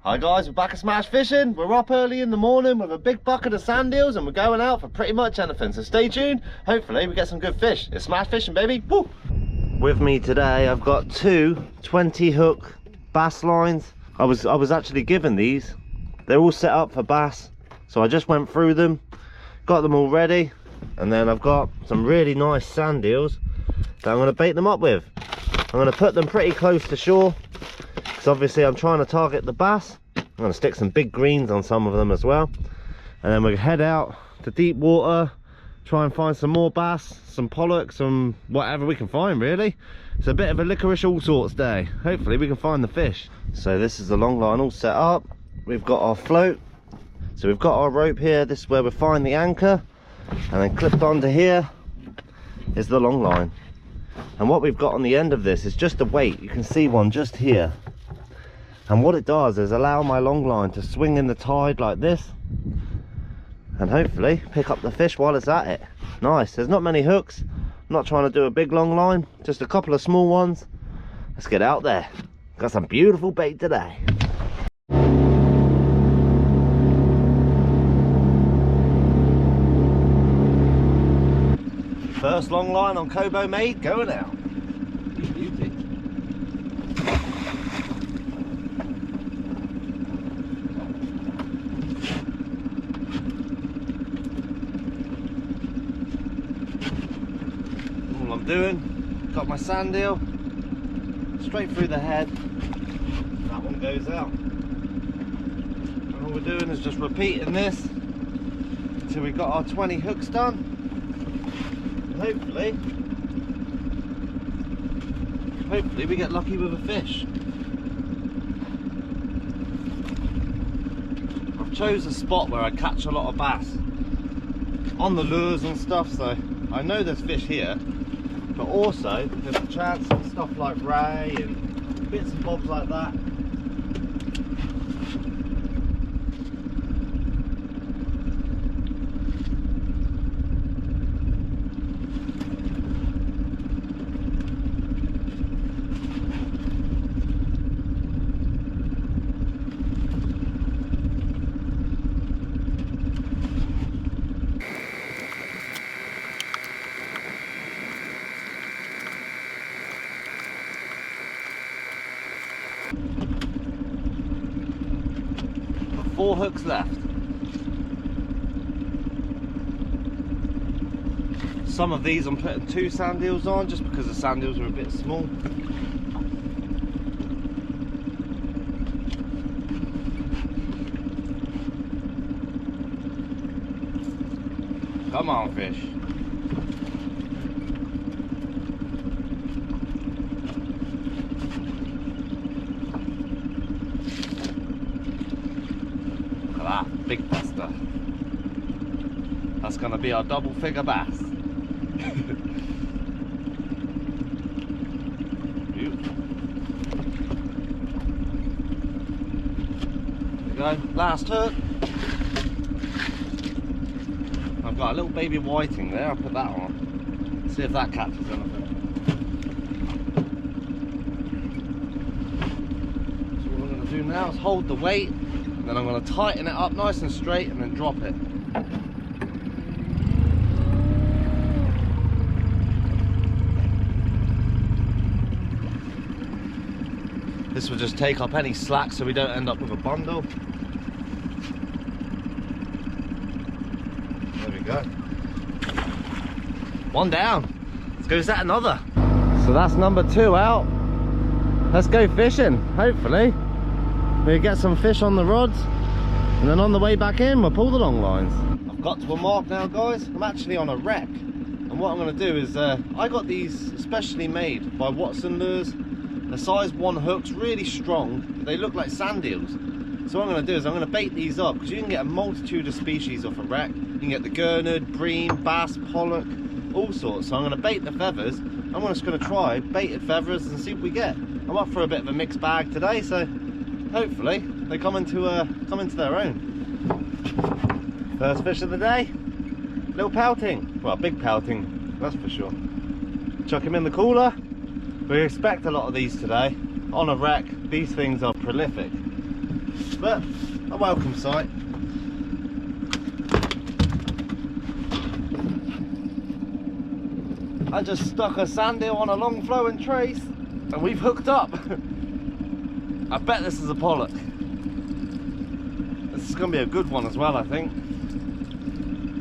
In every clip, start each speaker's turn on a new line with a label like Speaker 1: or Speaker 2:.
Speaker 1: Hi guys, we're back at Smash Fishing. We're up early in the morning with a big bucket of sand eels and we're going out for pretty much anything. So stay tuned. Hopefully we get some good fish. It's Smash Fishing, baby. Woo! With me today, I've got two 20 hook bass lines. I was actually given these. They're all set up for bass. So I just went through them, got them all ready. And then I've got some really nice sand eels that I'm going to bait them up with. I'm going to put them pretty close to shore. So obviously I'm trying to target the bass. I'm going to stick some big greens on some of them as well, and then we'll head out to deep water, try and find some more bass, some pollock, some whatever we can find really. It's a bit of a licorice all sorts day. Hopefully we can find the fish. So this is the long line all set up. We've got our float, so we've got our rope here. This is where we find the anchor, and then clipped onto here is the long line. And what we've got on the end of this is just a weight. You can see one just here. And what it does is allow my long line to swing in the tide like this and hopefully pick up the fish while it's at it. Nice. There's not many hooks. I'm not trying to do a big long line, just a couple of small ones. Let's get out there. Got some beautiful bait today. First long line on Kobo made, going out. Beauty. All I'm doing, got my sand eel, straight through the head. That one goes out. And all we're doing is just repeating this until we got our 20 hooks done. Hopefully we get lucky with a fish. I've chose a spot where I catch a lot of bass on the lures and stuff, so I know there's fish here, but also there's a chance of stuff like ray and bits and bobs like that. Got 4 hooks left. Some of these I'm putting 2 sand eels on just because the sand eels are a bit small. Come on, fish. Big buster. That's gonna be our double figure bass. Beautiful. There we go, last hook. I've got a little baby whiting there, I'll put that on. See if that catches anything. So what I'm gonna do now is hold the weight. Then I'm going to tighten it up nice and straight and then drop it. This will just take up any slack so we don't end up with a bundle. There we go. One down. Let's go set another. So that's number 2 out. Let's go fishing, hopefully. We get some fish on the rods, and then on the way back in we'll pull the long lines. I've got to a mark now, guys. I'm actually on a wreck, and what I'm going to do is I got these specially made by Watson Lures. The size 1 hooks, really strong. They look like sand eels. So what I'm going to do is I'm going to bait these up, because you can get a multitude of species off a wreck. You can get the gurnard, bream, bass, pollock, all sorts. So I'm going to bait the feathers. I'm just going to try baited feathers and see what we get. I'm up for a bit of a mixed bag today, so hopefully they come into their own. First fish of the day, little pouting. Well, big pouting, that's for sure. Chuck him in the cooler. We expect a lot of these today. On a wreck, these things are prolific. but a welcome sight. I just stuck a sand eel on a long flowing trace and we've hooked up. I bet this is a pollock. This is going to be a good one as well, I think.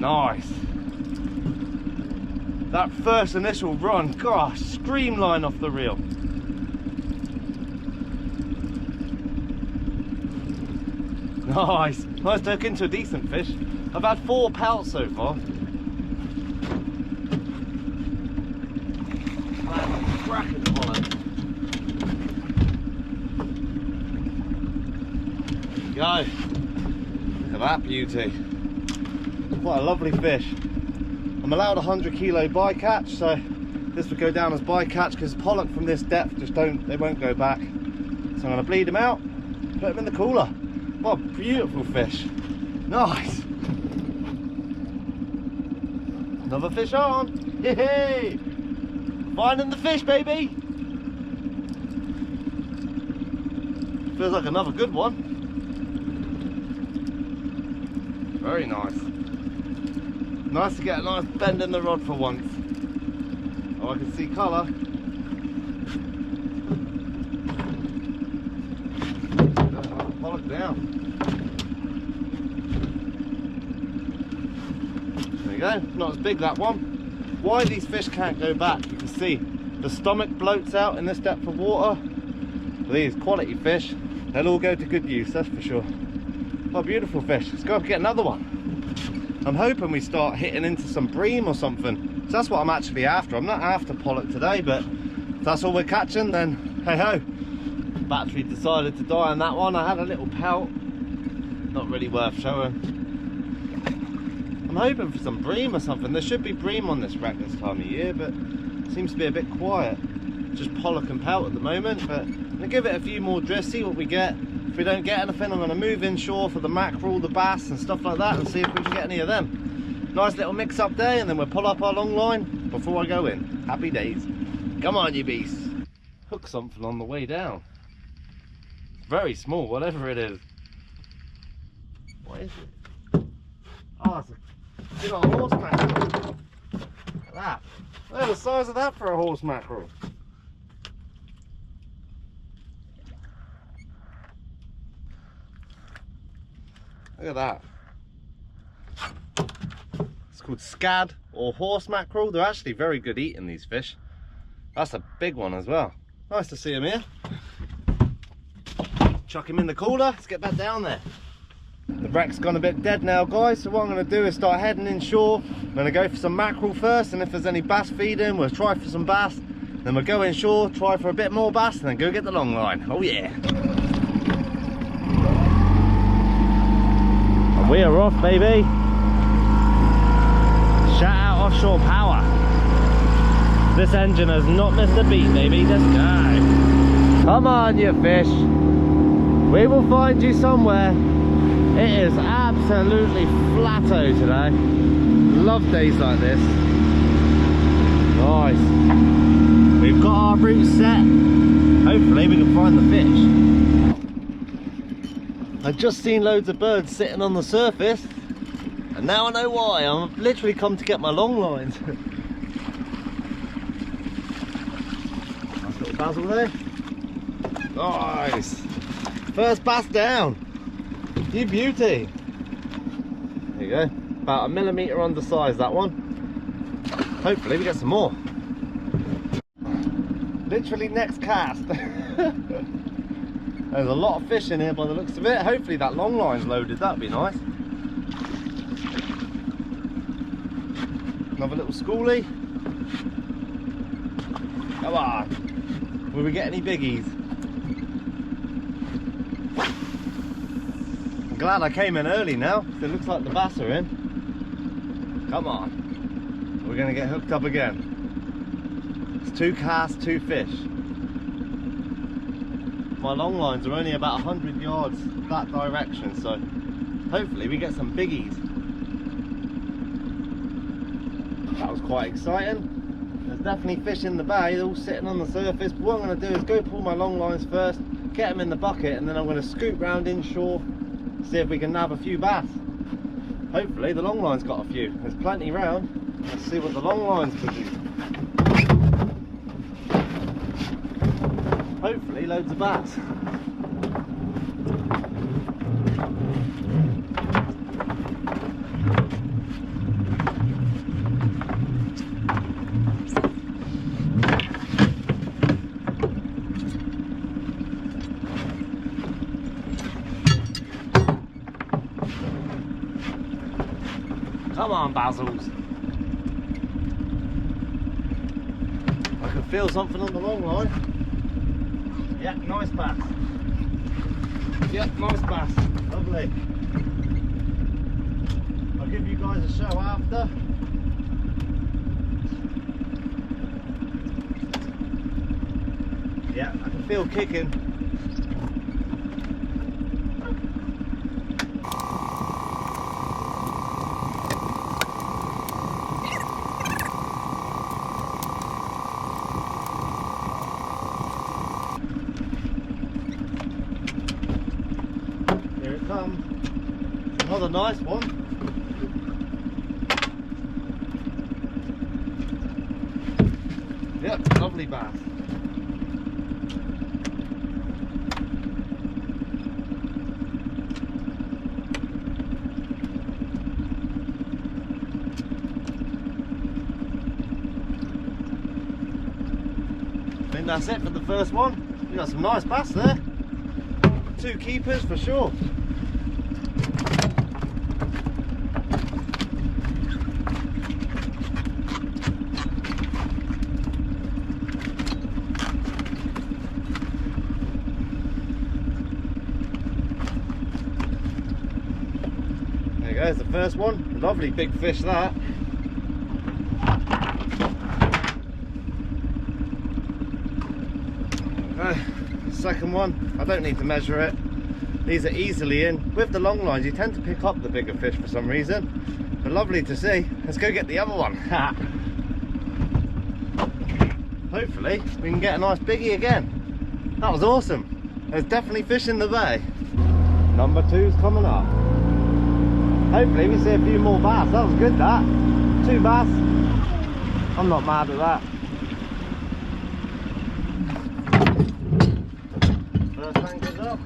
Speaker 1: Nice. That first initial run, gosh, streamline off the reel. Nice. Nice to hook into a decent fish. I've had 4 pelts so far. Cracking pollock. There you go. Look at that beauty. Quite a lovely fish. I'm allowed 100 kilo bycatch, so this would go down as bycatch because pollock from this depth just they won't go back. So I'm going to bleed them out, put them in the cooler. What a beautiful fish. Nice. Another fish on. Yay! Finding the fish, baby. Feels like another good one. Very nice. Nice to get a nice bend in the rod for once. Oh, I can see colour. Pollock down. There you go. Not as big, that one. Why these fish can't go back, you can see the stomach bloats out in this depth of water. These quality fish, they'll all go to good use, that's for sure. What a beautiful fish. Let's go up and get another one. I'm hoping we start hitting into some bream or something. So that's what I'm actually after. I'm not after pollock today, but if that's all we're catching, then hey ho. Battery decided to die on that one. I had a little pelt, not really worth showing. I'm hoping for some bream or something. There should be bream on this wreck this time of year, but it seems to be a bit quiet. Just pollock and pelt at the moment, but I'm gonna give it a few more drifts, see what we get. If we don't get anything, I'm gonna move inshore for the mackerel, the bass and stuff like that and see if we can get any of them. Nice little mix up day, and then we'll pull up our long line before I go in. Happy days. Come on, you beasts. Hook something on the way down. Very small, whatever it is. What is it? Oh, it's a big old horse mackerel. Look at that. Look at the size of that for a horse mackerel. Look at that. It's called scad or horse mackerel. They're actually very good eating, these fish. That's a big one as well. Nice to see him here. Chuck him in the cooler. Let's get back down there. The wreck's gone a bit dead now, guys, so what I'm going to do is start heading inshore. I'm going to go for some mackerel first, and if there's any bass feeding, we'll try for some bass. Then we'll go inshore, try for a bit more bass, and then go get the long line. Oh yeah. And we are off, baby. Shout out offshore power. This engine has not missed a beat, baby. Let's go. Come on, you fish. We will find you somewhere. It is absolutely flatto today. Love days like this. Nice. We've got our route set. Hopefully we can find the fish. I've just seen loads of birds sitting on the surface, and now I know why. I've literally come to get my long lines. Nice little basil there. Nice. First bass down. You beauty. There you go. About a millimetre undersized, that one. Hopefully we get some more. Literally next cast. There's a lot of fish in here by the looks of it. Hopefully that long line's loaded. That'd be nice. Another little schoolie. Come on. Will we get any biggies? Glad I came in early now, because it looks like the bass are in. Come on. We're going to get hooked up again. It's 2 casts, 2 fish. My long lines are only about 100 yards that direction, so hopefully we get some biggies. That was quite exciting. There's definitely fish in the bay, they're all sitting on the surface. But what I'm going to do is go pull my long lines first, get them in the bucket, and then I'm going to scoot round inshore, see if we can nab a few bass. Hopefully the long line's got a few. There's plenty round. Let's see what the long line's produce. Hopefully loads of bass. Come on, Basil's. I can feel something on the long line. Yeah, nice bass. Yep, nice bass. Lovely. I'll give you guys a show after. Yeah, I can feel kicking. Another nice one. Yep, lovely bass. I think that's it for the first one. We got some nice bass there. 2 keepers for sure. There's the first one. Lovely big fish that. Second one, I don't need to measure it. These are easily in. With the long lines you tend to pick up the bigger fish for some reason. But lovely to see. Let's go get the other one. Hopefully we can get a nice biggie again. That was awesome. There's definitely fish in the bay. Number 2's coming up. Hopefully we see a few more bass. That was good, that. 2 bass. I'm not mad at that. First anchor's up.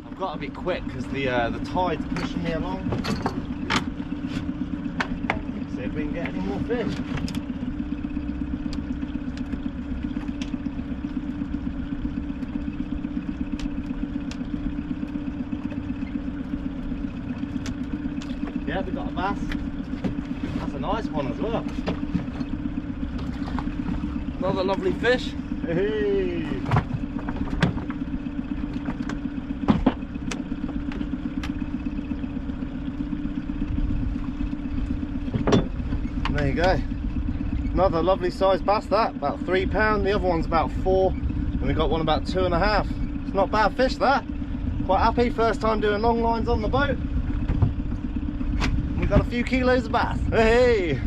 Speaker 1: I've got to be quick because the tide's pushing me along. See if we can get any more fish. Yeah, we got a bass. That's a nice one as well. Another lovely fish. Hey. There you go. Another lovely sized bass that, about £3. The other one's about 4, and we got one about 2.5. It's not bad fish that. Quite happy, first time doing long lines on the boat. We got a few kilos of bass. Hey!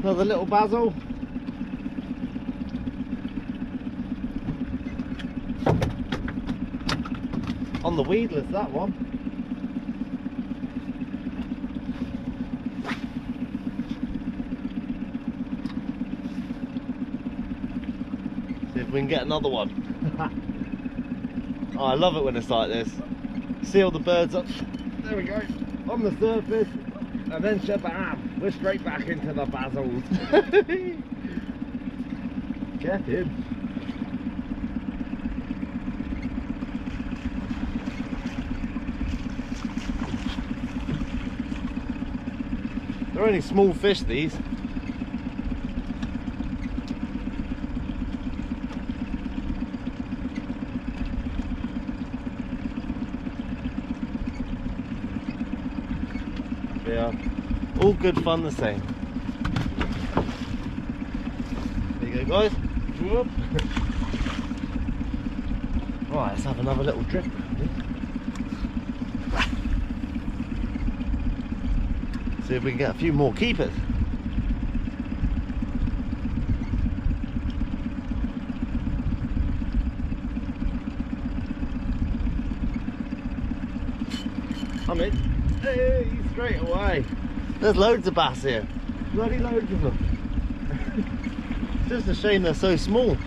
Speaker 1: Another little basil. On the weedless, that one. See if we can get another one. Oh, I love it when it's like this. See all the birds up. There we go. On the surface. And then shabam, we're straight back into the basils. Get him. They're only small fish, these. Yeah, all good fun the same. There you go, guys. Whoop. Right, let's have another little drip. See if we can get a few more keepers. coming. Hey, straight away. There's loads of bass here. Bloody loads of them. It's just a shame they're so small.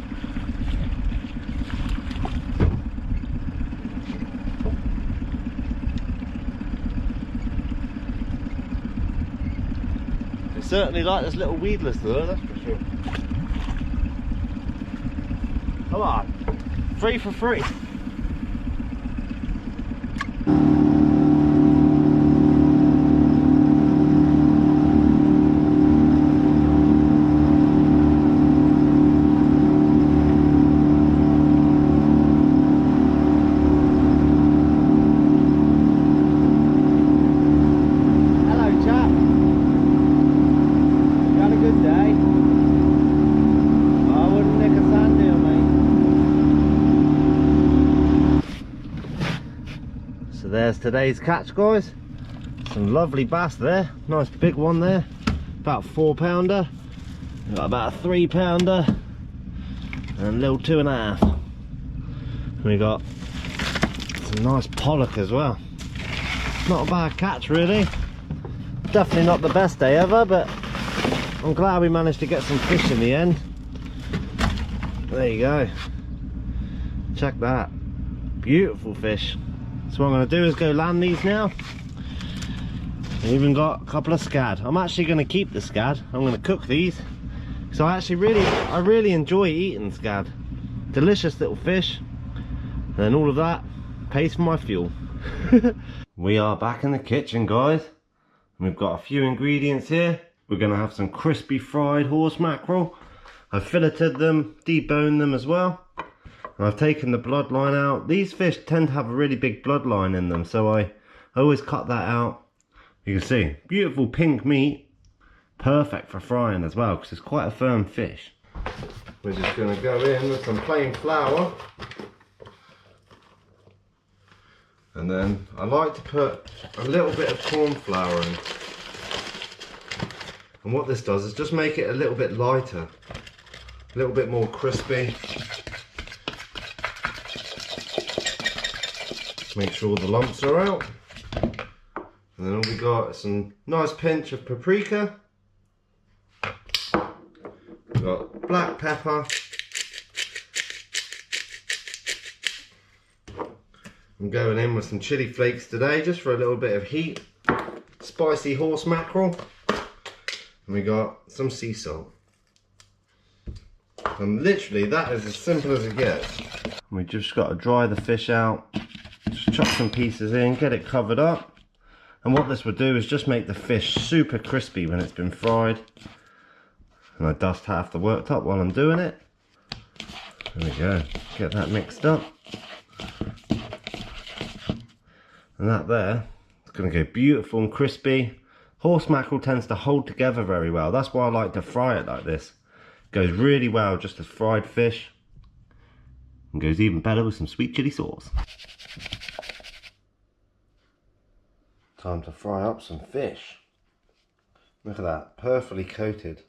Speaker 1: They certainly like this little weedless though, that's for sure. Come on, 3 for 3. So there's today's catch, guys. Some lovely bass there. Nice big one there. About a 4-pounder. Got about a 3-pounder. And a little 2.5. We got some nice pollock as well. Not a bad catch really. Definitely not the best day ever, but I'm glad we managed to get some fish in the end. There you go. Check that. Beautiful fish. So what I'm going to do is go land these now. I even got a couple of scad. I'm actually going to keep the scad. I'm going to cook these. So I really enjoy eating scad. Delicious little fish. And then all of that pays for my fuel. We are back in the kitchen, guys. And we've got a few ingredients here. We're going to have some crispy fried horse mackerel. I've filleted them, deboned them as well. And I've taken the bloodline out. These fish tend to have a really big bloodline in them, so I always cut that out. You can see, beautiful pink meat. Perfect for frying as well, because it's quite a firm fish. We're just going to go in with some plain flour. And then I like to put a little bit of corn flour in. And what this does is just make it a little bit lighter. A little bit more crispy. Make sure all the lumps are out. And then we got some nice pinch of paprika. We've got black pepper. I'm going in with some chili flakes today, just for a little bit of heat. Spicy horse mackerel. And we got some sea salt. And literally that is as simple as it gets. We just got to dry the fish out. Just chop some pieces in, get it covered up. And what this would do is just make the fish super crispy when it's been fried. And I dust half the worktop while I'm doing it. There we go, get that mixed up. And that there, it's going to go beautiful and crispy. Horse mackerel tends to hold together very well. That's why I like to fry it like this. It goes really well just as fried fish. And goes even better with some sweet chili sauce. Time to fry up some fish. Look at that, perfectly coated.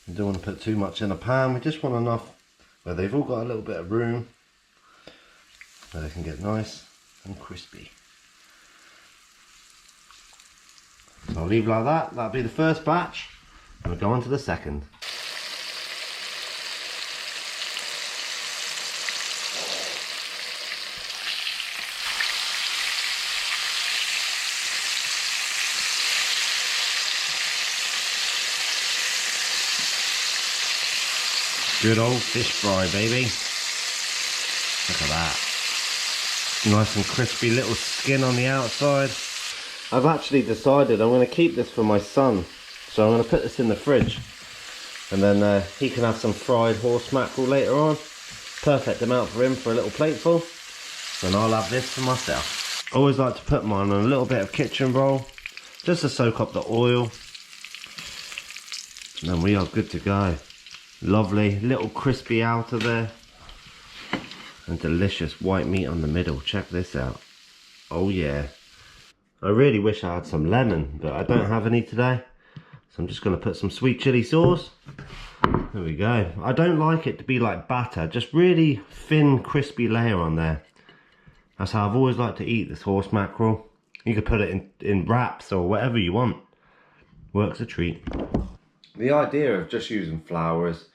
Speaker 1: We don't want to put too much in a pan, we just want enough where they've all got a little bit of room where they can get nice and crispy. So I'll leave like that, that'll be the first batch, and we'll go on to the second. Good old fish fry, baby. Look at that. Nice and crispy little skin on the outside. I've actually decided I'm going to keep this for my son. So I'm going to put this in the fridge. And then he can have some fried horse mackerel later on. Perfect amount for him for a little plateful. And I'll have this for myself. I always like to put mine on a little bit of kitchen roll. Just to soak up the oil. And then we are good to go. Lovely, little crispy outer there. And delicious white meat on the middle. Check this out. Oh yeah. I really wish I had some lemon, but I don't have any today. So I'm just going to put some sweet chili sauce. There we go. I don't like it to be like batter, just really thin, crispy layer on there. That's how I've always liked to eat this horse mackerel. You could put it in wraps or whatever you want. Works a treat. The idea of just using flour is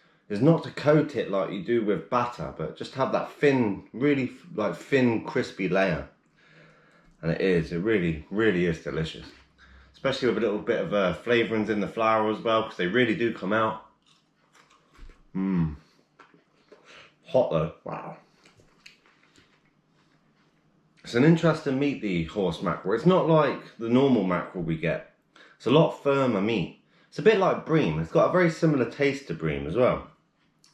Speaker 1: not to coat it like you do with batter, but just have that thin, really like thin, crispy layer. And it really, really is delicious. Especially with a little bit of flavourings in the flour as well, because they really do come out. Mmm. Hot though, wow. It's an interesting meat, the horse mackerel. It's not like the normal mackerel we get. It's a lot firmer meat. It's a bit like bream. It's got a very similar taste to bream as well.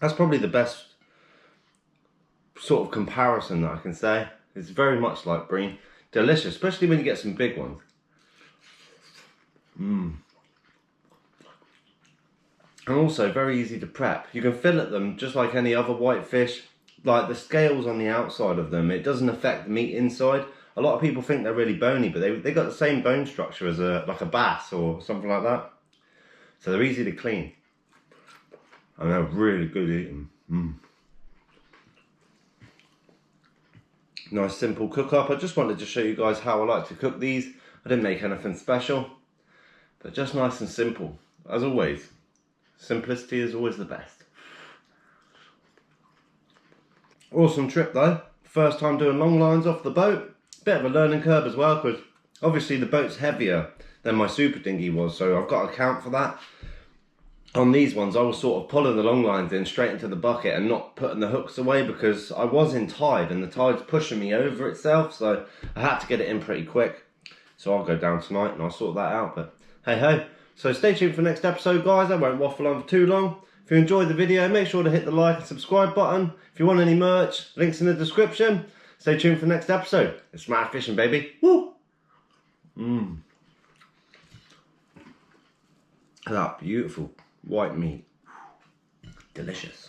Speaker 1: That's probably the best sort of comparison that I can say. It's very much like bream. Delicious, especially when you get some big ones. Mmm. And also very easy to prep. You can fillet them just like any other white fish. Like the scales on the outside of them, it doesn't affect the meat inside. A lot of people think they're really bony, but they got the same bone structure as like a bass or something like that. So they're easy to clean. And they're really good eating. Mm. Nice simple cook up. I just wanted to show you guys how I like to cook these. I didn't make anything special, but just nice and simple. As always, simplicity is always the best. Awesome trip though. First time doing long lines off the boat. Bit of a learning curve as well, because obviously the boat's heavier than my super dinghy was, so I've got to account for that. On these ones I was sort of pulling the long lines in straight into the bucket and not putting the hooks away because I was in tide and the tide's pushing me over itself, so I had to get it in pretty quick. So I'll go down tonight and I'll sort that out, but hey ho. So stay tuned for the next episode guys, I won't waffle on for too long. If you enjoyed the video, make sure to hit the like and subscribe button. If you want any merch, links in the description. Stay tuned for the next episode. It's smart fishing, baby. Woo! Mmm. That beautiful white meat. Delicious.